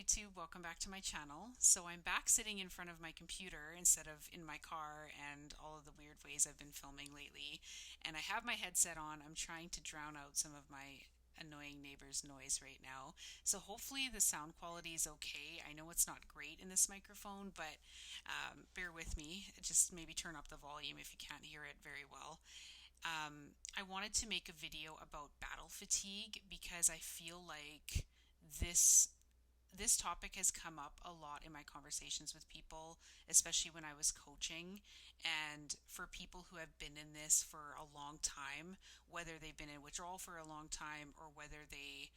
YouTube, welcome back to my channel. So I'm back sitting in front of my computer instead of in my car and all of the weird ways I've been filming lately. And I have my headset on. I'm trying to drown out some of my annoying neighbor's noise right now. So hopefully the sound quality is okay. I know it's not great in this microphone, but bear with me. Just maybe turn up the volume if you can't hear it very well. I wanted to make a video about battle fatigue because I feel like this this topic has come up a lot in my conversations with people, especially when I was coaching. And for people who have been in this for a long time, whether they've been in withdrawal for a long time or whether they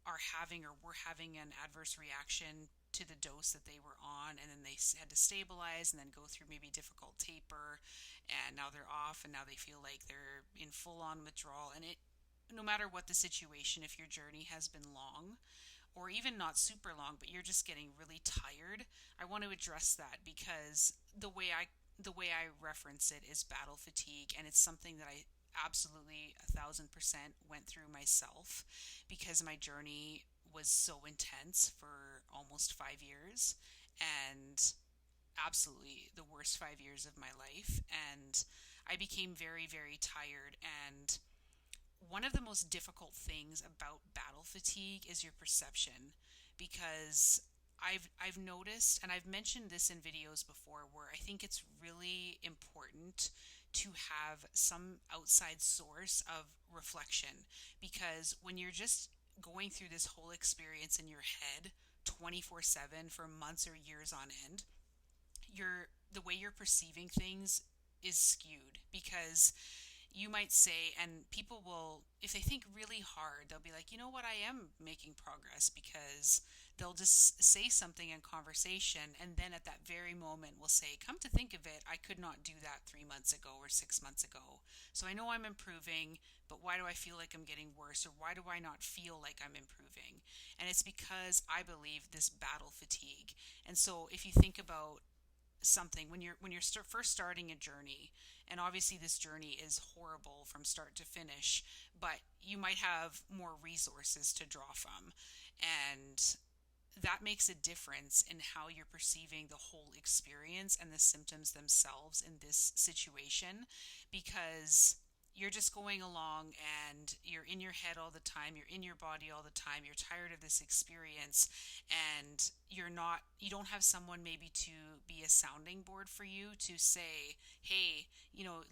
are having or were having an adverse reaction to the dose that they were on, and then they had to stabilize and then go through maybe difficult taper, and now they're off and now they feel like they're in full on withdrawal. And it, no matter what the situation, if your journey has been long or even not super long, but you're just getting really tired, I want to address that because the way I reference it is battle fatigue, and it's something that I absolutely 1,000% went through myself because my journey was so intense for almost 5 years, and absolutely the worst 5 years of my life. And I became very, very tired. And one of the most difficult things about battle fatigue is your perception, because I've noticed, and I've mentioned this in videos before, where I think it's really important to have some outside source of reflection, because when you're just going through this whole experience in your head 24/7 for months or years on end, the way you're perceiving things is skewed, because you might say, and people will, if they think really hard, they'll be like, you know what, I am making progress, because they'll just say something in conversation, and then at that very moment will say, come to think of it, I could not do that 3 months ago or 6 months ago. So I know I'm improving, but why do I feel like I'm getting worse? Or why do I not feel like I'm improving? And it's because I believe this battle fatigue. And so if you think about something when you're first starting a journey, and obviously this journey is horrible from start to finish, but you might have more resources to draw from, and that makes a difference in how you're perceiving the whole experience and the symptoms themselves in this situation, because you're just going along and you're in your head all the time, you're in your body all the time, you're tired of this experience, and you don't have someone maybe to be a sounding board for you to say, hey,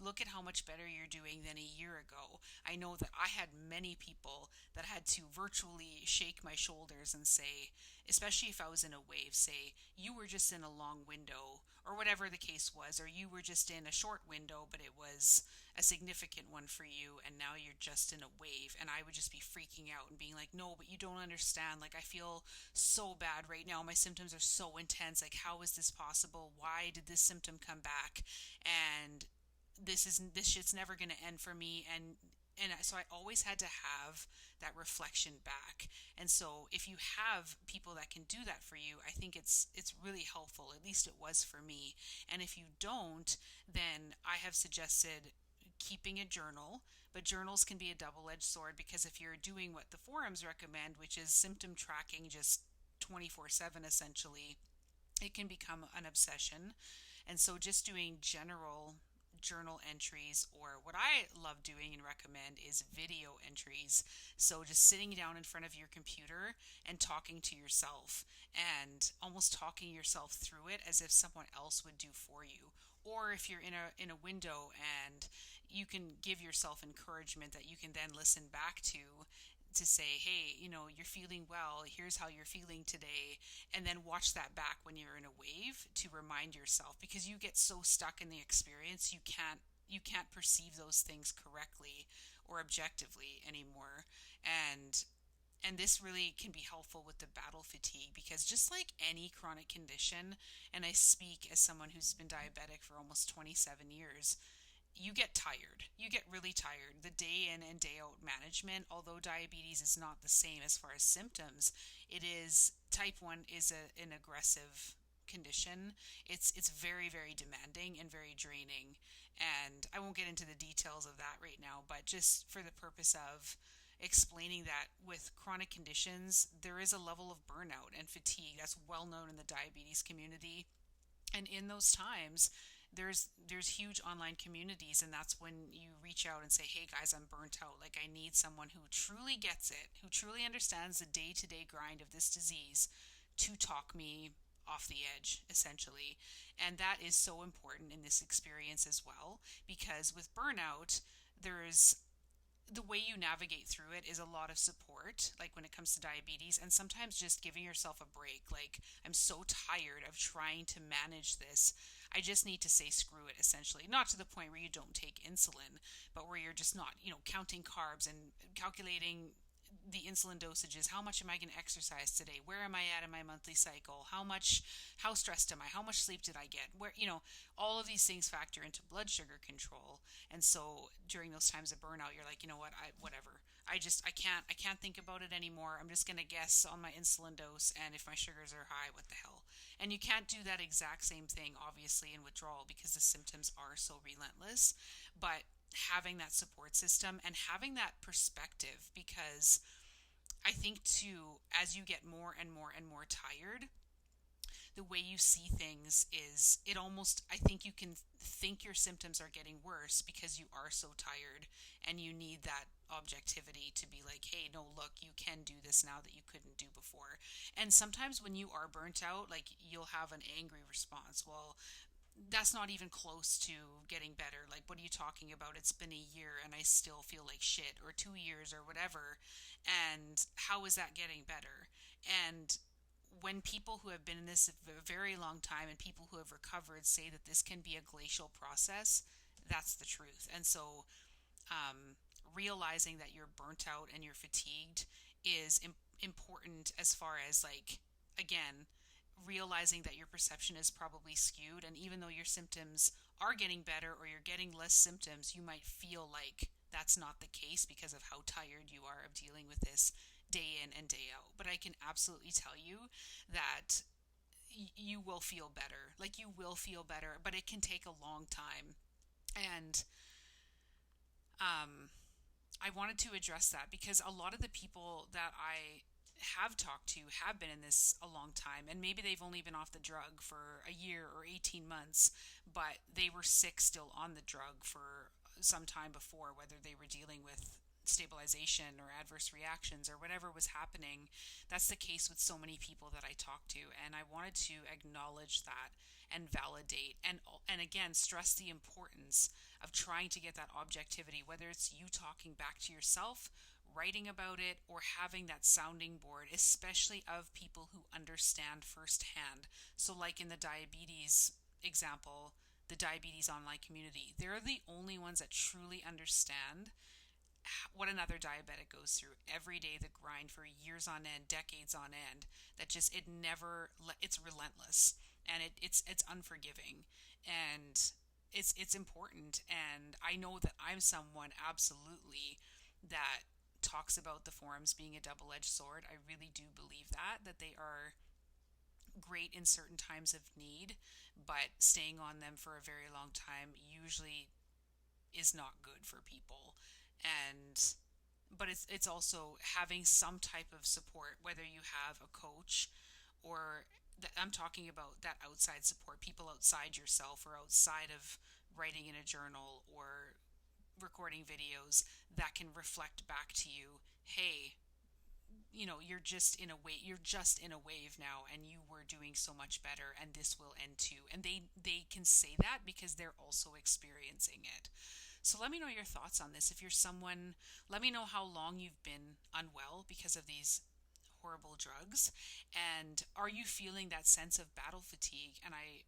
look at how much better you're doing than a year ago. I know that I had many people that had to virtually shake my shoulders and say, especially if I was in a wave, say, you were just in a long window, or whatever the case was, or you were just in a short window, but it was a significant one for you, and now you're just in a wave. And I would just be freaking out and being like, no, but you don't understand. Like, I feel so bad right now. My symptoms are so intense. Like, how is this possible? Why did this symptom come back? And this shit's never going to end for me. And so I always had to have that reflection back. And so if you have people that can do that for you, I think it's really helpful. At least it was for me. And if you don't, then I have suggested keeping a journal, but journals can be a double-edged sword, because if you're doing what the forums recommend, which is symptom tracking just 24/7 essentially, it can become an obsession. And so just doing general journal entries, or what I love doing and recommend is video entries. So just sitting down in front of your computer and talking to yourself, and almost talking yourself through it as if someone else would do for you. Or if you're in a window, and you can give yourself encouragement that you can then listen back to say, hey, you're feeling well, here's how you're feeling today, and then watch that back when you're in a wave to remind yourself, because you get so stuck in the experience, you can't perceive those things correctly or objectively anymore. And this really can be helpful with the battle fatigue, because just like any chronic condition, and I speak as someone who's been diabetic for almost 27 years, you get tired. You get really tired. The day in and day out management, although diabetes is not the same as far as symptoms, it is, type 1 is an aggressive condition. It's very, very demanding and very draining. And I won't get into the details of that right now, but just for the purpose of explaining that with chronic conditions, there is a level of burnout and fatigue that's well known in the diabetes community. And in those times, there's huge online communities, and that's when you reach out and say, hey guys, I'm burnt out, like I need someone who truly gets it, who truly understands the day-to-day grind of this disease, to talk me off the edge, essentially. And that is so important in this experience as well, because with burnout, there's the way you navigate through it is a lot of support, like when it comes to diabetes, and sometimes just giving yourself a break. Like, I'm so tired of trying to manage this. I just need to say screw it, essentially. Not to the point where you don't take insulin, but where you're just not, counting carbs and calculating the insulin dosages. How much am I going to exercise today? Where am I at in my monthly cycle? How stressed am I? How much sleep did I get? All of these things factor into blood sugar control. And so during those times of burnout, you're like, you know what, whatever. I can't think about it anymore. I'm just going to guess on my insulin dose. And if my sugars are high, what the hell? And you can't do that exact same thing, obviously, in withdrawal because the symptoms are so relentless. But having that support system and having that perspective, because I think too, as you get more and more and more tired, the way you see things is, it almost, I think you can think your symptoms are getting worse because you are so tired, and you need that objectivity to be like, hey, no, look, you can do this now that you couldn't do before. And sometimes when you are burnt out, like, you'll have an angry response. Well, that's not even close to getting better. Like, what are you talking about? It's been a year and I still feel like shit, or 2 years, or whatever. And how is that getting better? And when people who have been in this a very long time and people who have recovered say that this can be a glacial process, that's the truth. And so, um, realizing that you're burnt out and you're fatigued is important, as far as, like, again, realizing that your perception is probably skewed. And even though your symptoms are getting better or you're getting less symptoms, you might feel like that's not the case because of how tired you are of dealing with this day in and day out. But I can absolutely tell you that you will feel better. Like, you will feel better, but it can take a long time. And um, I wanted to address that because a lot of the people that I have talked to have been in this a long time, and maybe they've only been off the drug for a year or 18 months, but they were sick still on the drug for some time before, whether they were dealing with stabilization or adverse reactions or whatever was happening. That's the case with so many people that I talk to, and I wanted to acknowledge that and validate, and again stress the importance of trying to get that objectivity, whether it's you talking back to yourself, writing about it, or having that sounding board, especially of people who understand firsthand. So, like in the diabetes example, the diabetes online community, they're the only ones that truly understand what another diabetic goes through every day, the grind for years on end, decades on end, that just, it never, it's relentless, and it's unforgiving, and it's important. And I know that I'm someone, absolutely, that talks about the forums being a double-edged sword. I really do believe that they are great in certain times of need, but staying on them for a very long time usually is not good for people. And but it's also having some type of support, whether you have a coach, or I'm talking about that outside support, people outside yourself or outside of writing in a journal or recording videos that can reflect back to you, hey, you're just in a wave now, and you were doing so much better, and this will end too. And they can say that because they're also experiencing it. So let me know your thoughts on this. If you're someone, let me know how long you've been unwell because of these horrible drugs, and are you feeling that sense of battle fatigue? And I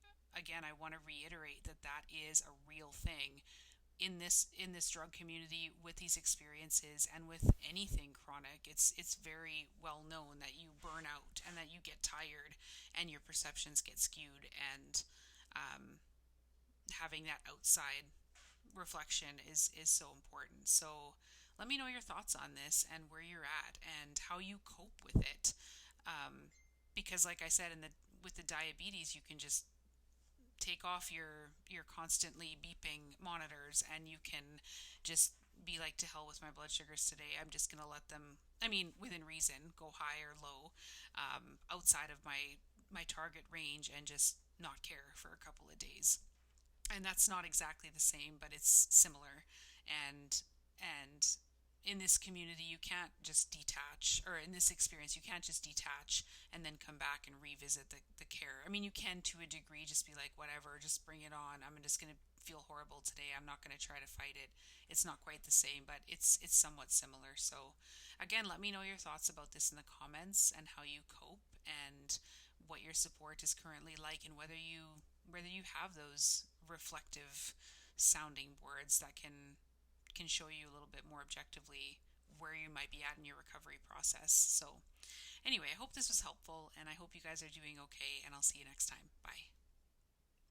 want to reiterate that that is a real thing in this drug community, with these experiences and with anything chronic. It's very well known that you burn out and that you get tired and your perceptions get skewed, and um, having that outside reflection is so important. So let me know your thoughts on this and where you're at and how you cope with it. Um, because, like I said, with the diabetes, you can just take off your constantly beeping monitors, and you can just be like, to hell with my blood sugars today. I'm just going to let them, I mean, within reason, go high or low, outside of my target range, and just not care for a couple of days. And that's not exactly the same, but it's similar. And in this community, you can't just detach, or in this experience, you can't just detach and then come back and revisit the care. I mean, you can to a degree, just be like, whatever, just bring it on. I'm just going to feel horrible today. I'm not going to try to fight it. It's not quite the same, but it's somewhat similar. So, again, let me know your thoughts about this in the comments, and how you cope, and what your support is currently like, and whether you have those reflective sounding boards that can show you a little bit more objectively where you might be at in your recovery process. So, anyway, I hope this was helpful, and I hope you guys are doing okay, and I'll see you next time. Bye.